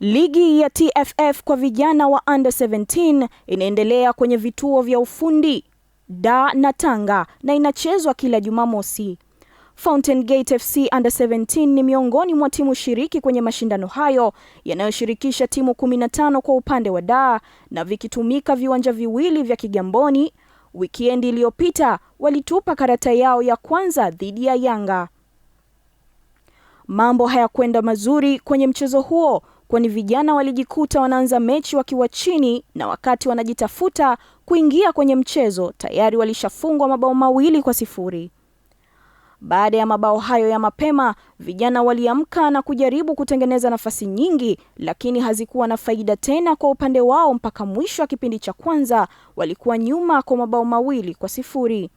Ligi ya TFF kwa vijana wa under 17 inaendelea kwenye vituo vya ufundi Dar na Tanga na inachezwa kila Jumamosi. Fountain Gate FC under 17 ni miongoni mwa timu shiriki kwenye mashindano hayo yanayoshirikisha timu 15 kwa upande wa Dar na vikitumika viwanja viwili vya Kigamboni. Wikendi iliyopita walitupa karata yao ya kwanza dhidi ya Yanga. Mambo hayakwenda mazuri kwenye mchezo huo, kwani vijana walijikuta wanaanza mechi wakiwa chini na wakati wanajitafuta kuingia kwenye mchezo tayari walishafungwa mabao 2-0. Baada ya mabao hayo ya mapema, vijana waliamka na kujaribu kutengeneza nafasi nyingi, lakini hazikuwa na faida tena kwa upande wao mpaka mwisho wa kipindi cha kwanza walikuwa nyuma kwa mabao 2-0.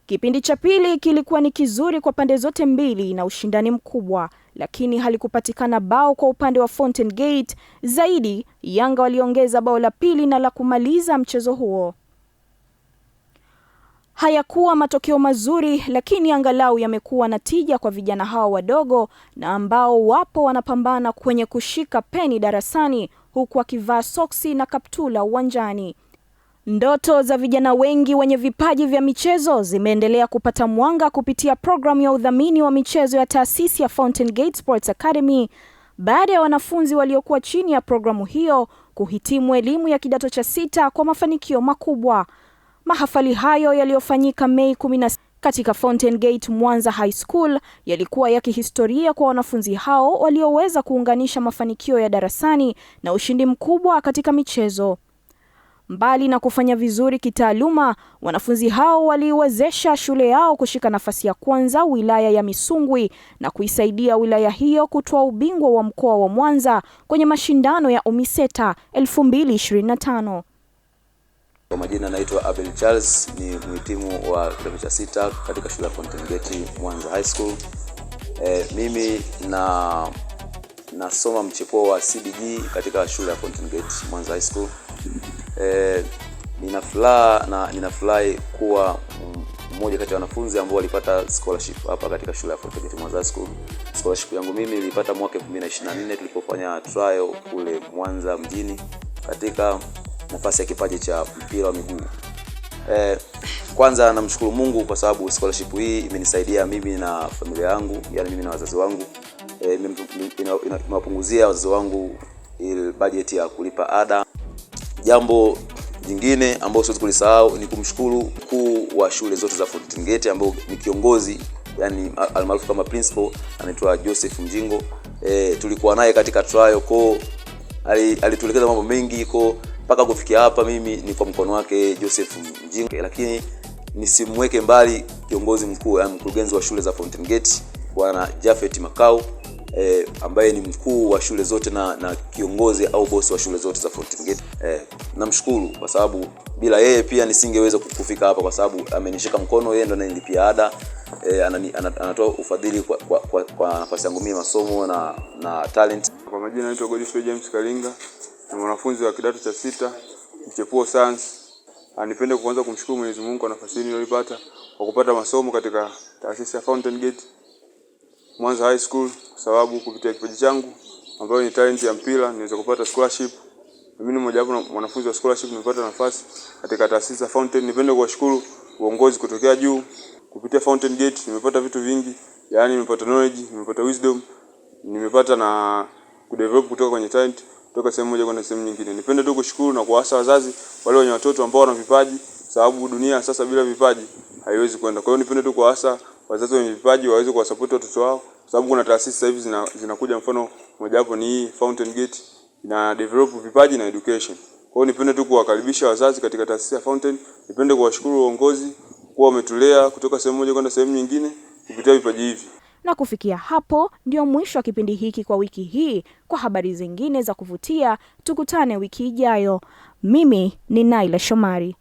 Kipindi cha pili kilikuwa ni kizuri kwa pande zote mbili na ushindani mkubwa, lakini halikupatikana bao kwa upande wa Fountain Gate. Zaidi, Yanga waliongeza bao la pili na la kumaliza mchezo huo. Hayakuwa matokeo mazuri, lakini angalau yamekuwa na tija kwa vijana hao wadogo na ambao wapo wanapambana kwenye kushika peni darasani huku wakivaa soksi na kaptula uwanjani. Ndoto za vijana wengi wenye vipaji vya michezo zimeendelea kupata mwanga kupitia programu ya udhamini wa michezo ya taasisi ya Fountain Gate Sports Academy baada ya wanafunzi waliokuwa chini ya programu hiyo kuhitimu elimu ya kidato cha 6 kwa mafanikio makubwa. Mahafali hayo yaliyofanyika Mei 10 katika Fountain Gate Mwanza High School yalikuwa ya kihistoria kwa wanafunzi hao walioweza kuunganisha mafanikio ya darasani na ushindi mkubwa katika michezo. Mbali na kufanya vizuri kitaaluma, wanafunzi hao waliwezesha shule yao kushika nafasi ya kwanza wilaya ya Misungwi na kuisaidia wilaya hiyo kutoa ubingwa wa mkoa wa Mwanza kwenye mashindano ya UMISETA 2025. Kwa majina naitwa Abel Charles, ni mhitimu wa kidato cha 6 katika shule ya Fountain Gate Mwanza High School. Mimi nasoma mchepuo wa CBG katika shule ya Fountain Gate Mwanza High School. Ninafurahi kuwa mmoja kati ya wanafunzi ambao walipata scholarship hapa katika shule ya Fountain Gate Mwanza High School. Scholarship yangu mimi nilipata mwaka 2024 tulipofanya trial kule Mwanza mjini katika nafasi ya kipaji cha mpira wa miguu. Kwanza namshukuru Mungu kwa sababu scholarship hii imenisaidia mimi na familia yangu, yani mimi na wazazi wangu. Imewapunguzia wazazi wangu ile budget ya kulipa ada. Jambo jingine ambalo siwezi kulisahau ni kumshukuru mkuu wa shule zote za Fountain Gate ambao ni kiongozi, yani almaarufu kama principal, anaitwa Joseph Mjingo. Tulikuwa naye katika trial alituelekeza mambo mengi mpaka kufikia hapa mimi ni kwa mkono wake Joseph Mjingo. Lakini nisimweke mbali kiongozi mkuu, yani mkurugenzi wa shule za Fountain Gate Bwana Jafet Makau, ambaye ni mkuu wa shule zote na kiongozi au bosi wa shule zote za Fountain Gate. Namshukuru kwa sababu bila yeye pia nisingeweza kufika hapa, kwa sababu amenishika mkono, yeye ndo ananilipia ada, anatoa ufadhili kwa nafasi yangu mimi masomo na talent. Kwa majina naitwa Godfrey James Kalinga, ni mwanafunzi wa kidato cha 6 mchepuo science. Nipende kuanza kumshukuru Mwenyezi Mungu kwa nafasi hii niliyopata kwa kupata masomo katika taasisi ya Fountain Gate Mwanza High School, kwa sababu kupitia kipaji changu ambayo ni talent ya mpira niweza kupata scholarship. Mimi ni mmoja wapo mwanafunzi wa scholarship nimepata nafasi katika taasisi ya Fountain. Nipende kuwashukuru uongozi kutokea juu. Kupitia Fountain Gate nimepata vitu vingi, yani nimepata knowledge, nimepata wisdom, nimepata na kudevelop kutoka kwenye talent kutoka sehemu moja kwenda sehemu nyingine. Nipende tu kushukuru na kuwaasa wazazi wale wenye watoto ambao wana vipaji, sababu dunia sasa bila vipaji haiwezi kwenda. Kwa hiyo nipende tu kuwaasa wazazi wenye vipaji waweze kuwasupport watoto wao, sababu kuna taasisi sasa hivi zinakuja, mfano moja wapo ni hii Fountain Gate, ina develop vipaji na education. Kwa hiyo nipende tu kuwakaribisha wazazi katika taasisi ya Fountain. Nipende kuwashukuru uongozi kwa wametulea kutoka sehemu moja kwenda sehemu nyingine kupitia vipaji hivi. Na kufikia hapo ndio mwisho wa kipindi hiki kwa wiki hii. Kwa habari zingine za kuvutia, tukutane wiki ijayo. Mimi ni Naila Shomari.